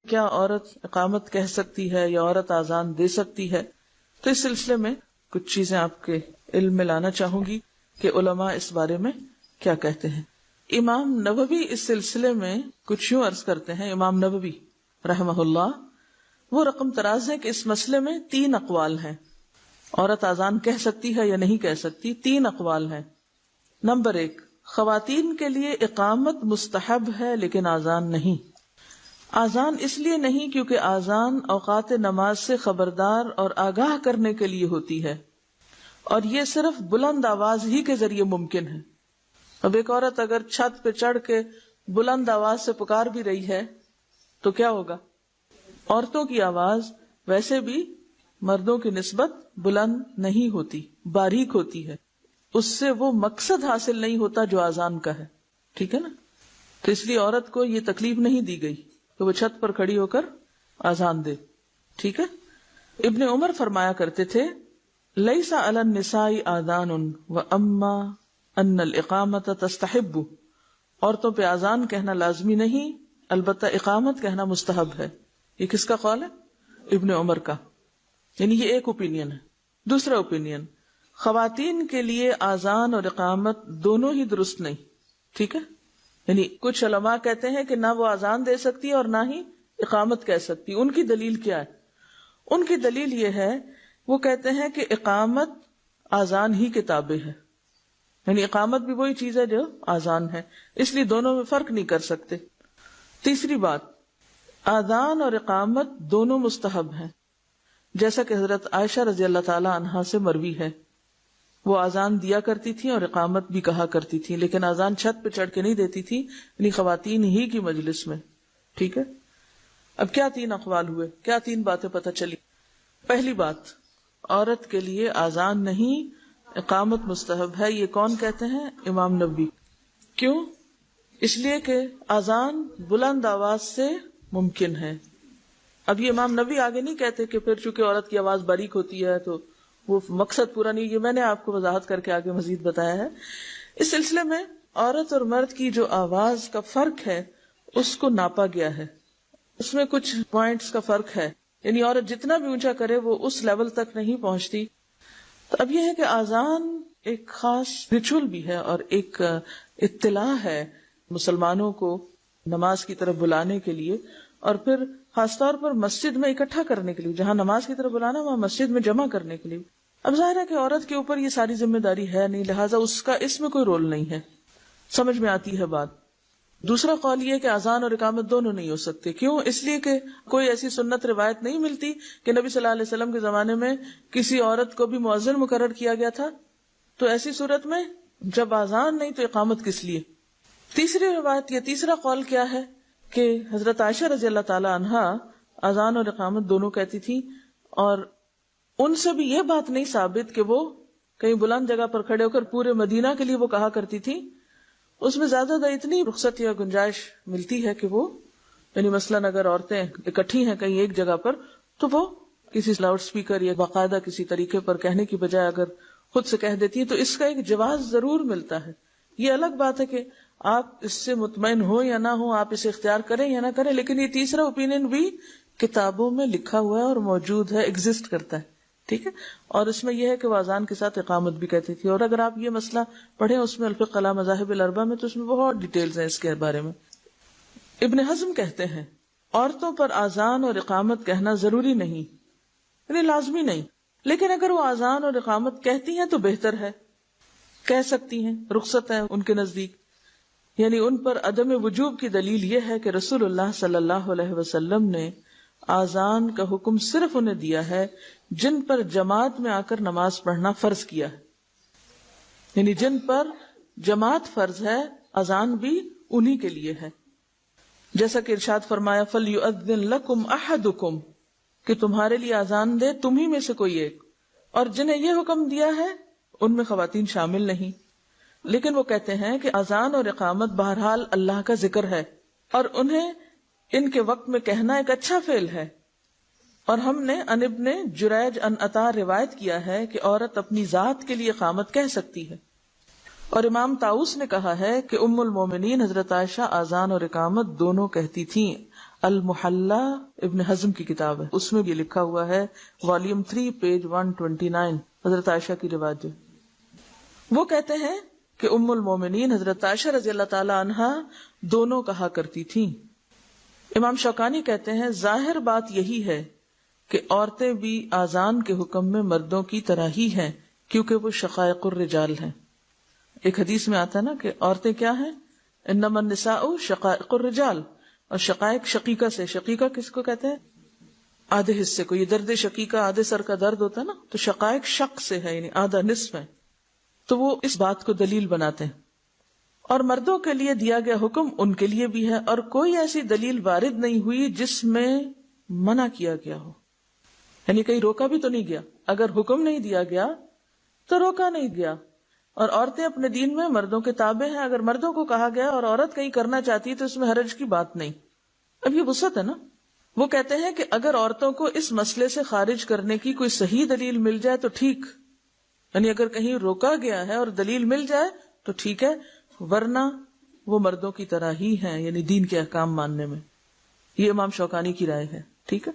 کیا عورت اقامت کہہ سکتی ہے یا عورت اذان دے سکتی ہے؟ تو اس سلسلے میں کچھ چیزیں آپ کے علم میں لانا چاہوں گی کہ علماء اس بارے میں کیا کہتے ہیں۔ امام نووی اس سلسلے میں کچھ یوں عرض کرتے ہیں، امام نووی رحمہ اللہ وہ رقم تراز ہے کہ اس مسئلے میں 3 اقوال ہیں، عورت اذان کہہ سکتی ہے یا نہیں کہہ سکتی، 3 اقوال ہیں۔ نمبر 1، خواتین کے لیے اقامت مستحب ہے لیکن اذان نہیں۔ اذان اس لیے نہیں کیونکہ اذان اوقات نماز سے خبردار اور آگاہ کرنے کے لیے ہوتی ہے، اور یہ صرف بلند آواز ہی کے ذریعے ممکن ہے۔ اب ایک عورت اگر چھت پہ چڑھ کے بلند آواز سے پکار بھی رہی ہے تو کیا ہوگا؟ عورتوں کی آواز ویسے بھی مردوں کی نسبت بلند نہیں ہوتی، باریک ہوتی ہے، اس سے وہ مقصد حاصل نہیں ہوتا جو اذان کا ہے، ٹھیک ہے نا؟ تو اس لیے عورت کو یہ تکلیف نہیں دی گئی کہ وہ چھت پر کھڑی ہو کر اذان دے، ٹھیک ہے؟ ابن عمر فرمایا کرتے تھے، لیس علی النساء آذان واما ان الاقامت تستحب، عورتوں پہ اذان کہنا لازمی نہیں، البتہ اقامت کہنا مستحب ہے۔ یہ کس کا قول ہے؟ ابن عمر کا، یعنی یہ ایک اوپینین ہے۔ دوسرا اوپینین، خواتین کے لیے اذان اور اقامت دونوں ہی درست نہیں، ٹھیک ہے؟ یعنی کچھ علماء کہتے ہیں کہ نہ وہ اذان دے سکتی اور نہ ہی اقامت کہہ سکتی۔ ان کی دلیل کیا ہے؟ ان کی دلیل یہ ہے، وہ کہتے ہیں کہ اقامت اذان ہی کے تابع ہے، یعنی اقامت بھی وہی چیز ہے جو اذان ہے، اس لیے دونوں میں فرق نہیں کر سکتے۔ تیسری بات، اذان اور اقامت دونوں مستحب ہیں، جیسا کہ حضرت عائشہ رضی اللہ تعالی عنہا سے مروی ہے، وہ اذان دیا کرتی تھی اور اقامت بھی کہا کرتی تھی، لیکن اذان چھت پہ چڑھ کے نہیں دیتی تھی، یعنی خواتین ہی کی مجلس میں، ٹھیک ہے؟ اب کیا 3 اقوال ہوئے، کیا 3 باتیں پتہ چلی؟ پہلی بات، عورت کے لیے اذان نہیں، اقامت مستحب ہے۔ یہ کون کہتے ہیں؟ امام نووی۔ کیوں؟ اس لیے کہ اذان بلند آواز سے ممکن ہے۔ اب یہ امام نووی آگے نہیں کہتے کہ پھر چونکہ عورت کی آواز باریک ہوتی ہے تو وہ مقصد پورا نہیں، یہ میں نے آپ کو وضاحت کر کے آگے مزید بتایا ہے۔ اس سلسلے میں عورت اور مرد کی جو آواز کا فرق ہے اس کو ناپا گیا ہے، اس میں کچھ پوائنٹس کا فرق ہے، یعنی عورت جتنا بھی اونچا کرے وہ اس لیول تک نہیں پہنچتی۔ تو اب یہ ہے کہ اذان ایک خاص ریچول بھی ہے اور ایک اطلاع ہے مسلمانوں کو نماز کی طرف بلانے کے لیے، اور پھر خاص طور پر مسجد میں اکٹھا کرنے کے لیے، جہاں نماز کی طرف بلانا وہاں مسجد میں جمع کرنے کے لیے۔ اب ظاہر ہے کہ عورت کے اوپر یہ ساری ذمہ داری ہے نہیں، لہٰذا اس کا اس میں کوئی رول نہیں ہے، سمجھ میں آتی ہے بات۔ دوسرا قول یہ کہ اذان اور اقامت دونوں نہیں ہو سکتے۔ کیوں؟ اس لیے کہ کوئی ایسی سنت روایت نہیں ملتی کہ نبی صلی اللہ علیہ وسلم کے زمانے میں کسی عورت کو بھی مؤذن مقرر کیا گیا تھا، تو ایسی صورت میں جب اذان نہیں تو اقامت کس لیے؟ تیسری روایت یا تیسرا قول کیا ہے کہ حضرت عائشہ رضی اللہ تعالی عنہا اذان اور اقامت دونوں کہتی تھی، اور ان سے بھی یہ بات نہیں ثابت کہ وہ کہیں بلند جگہ پر کھڑے ہو کر پورے مدینہ کے لیے وہ کہا کرتی تھی۔ اس میں زیادہ اتنی رخصت یا گنجائش ملتی ہے کہ وہ، یعنی مثلاً اگر عورتیں اکٹھی ہیں کہیں ایک جگہ پر تو وہ کسی لاؤڈ سپیکر یا باقاعدہ کسی طریقے پر کہنے کی بجائے اگر خود سے کہہ دیتی ہیں تو اس کا ایک جواز ضرور ملتا ہے۔ یہ الگ بات ہے کہ آپ اس سے مطمئن ہو یا نہ ہو، آپ اسے اختیار کریں یا نہ کریں، لیکن یہ تیسرا اوپینین بھی کتابوں میں لکھا ہوا ہے اور موجود ہے، ایگزسٹ کرتا ہے، ٹھیک ہے؟ اور اس میں یہ ہے کہ وہ اذان کے ساتھ اقامت بھی کہتی تھی، اور اگر آپ یہ مسئلہ پڑھیں اس میں الفقہ علی مذاہب الاربعہ میں تو اس میں بہت ڈیٹیلز ہیں اس کے بارے میں۔ ابن حزم کہتے ہیں عورتوں پر اذان اور اقامت کہنا ضروری نہیں، یعنی لازمی نہیں، لیکن اگر وہ اذان اور اقامت کہتی ہیں تو بہتر ہے، کہہ سکتی ہیں، رخصت ہے ان کے نزدیک۔ یعنی ان پر عدم وجوب کی دلیل یہ ہے کہ رسول اللہ صلی اللہ علیہ وسلم نے اذان کا حکم صرف انہیں دیا ہے جن پر جماعت میں آ کر نماز پڑھنا فرض کیا ہے، یعنی جن پر جماعت فرض ہے اذان بھی انہی کے لیے ہے، جیسا کہ ارشاد فرمایا فَلْيُؤَذِّن لَكُمْ أَحَدُكُمْ، کہ تمہارے لیے اذان دے تمہی میں سے کوئی ایک، اور جنہیں یہ حکم دیا ہے ان میں خواتین شامل نہیں۔ لیکن وہ کہتے ہیں کہ اذان اور اقامت بہرحال اللہ کا ذکر ہے، اور انہیں ان کے وقت میں کہنا ایک اچھا فعل ہے، اور ہم نے ان ابن جریج ان عطا روایت کیا ہے کہ عورت اپنی ذات کے لیے اقامت کہہ سکتی ہے، اور امام طاؤس نے کہا ہے کہ ام المومنین حضرت عائشہ اذان اور اقامت دونوں کہتی تھیں، المحلہ ابن حزم کی کتاب ہے، اس میں بھی لکھا ہوا ہے، والیوم 3 پیج 129، حضرت عائشہ کی روایت ہے۔ وہ کہتے ہیں کہ ام المومنین حضرت عائشہ رضی اللہ تعالی عنہا دونوں کہا کرتی تھیں۔ امام شوکانی کہتے ہیں ظاہر بات یہی ہے کہ عورتیں بھی آذان کے حکم میں مردوں کی طرح ہی ہیں، کیونکہ وہ شقائق الرجال ہیں۔ ایک حدیث میں آتا ہے نا کہ عورتیں کیا ہیں، انما النساء شقائق الرجال، اور شقائق شقیقہ سے، شقیقہ کس کو کہتے ہیں، آدھے حصے کو، یہ درد شقیقہ آدھے سر کا درد ہوتا ہے نا، تو شقائق شق سے ہے، یعنی آدھا نصف ہے، تو وہ اس بات کو دلیل بناتے ہیں۔ اور مردوں کے لیے دیا گیا حکم ان کے لیے بھی ہے، اور کوئی ایسی دلیل وارد نہیں ہوئی جس میں منع کیا گیا ہو، یعنی کہیں روکا بھی تو نہیں گیا۔ اگر حکم نہیں دیا گیا تو روکا نہیں گیا۔ اور عورتیں اپنے دین میں مردوں کے تابع ہیں، اگر مردوں کو کہا گیا اور عورت کہیں کرنا چاہتی تو اس میں حرج کی بات نہیں۔ اب یہ وسعت ہے نا۔ وہ کہتے ہیں کہ اگر عورتوں کو اس مسئلے سے خارج کرنے کی کوئی صحیح دلیل مل جائے تو ٹھیک، یعنی اگر کہیں روکا گیا ہے اور دلیل مل جائے تو ٹھیک ہے، ورنہ وہ مردوں کی طرح ہی ہیں، یعنی دین کے احکام ماننے میں۔ یہ امام شوکانی کی رائے ہے، ٹھیک ہے۔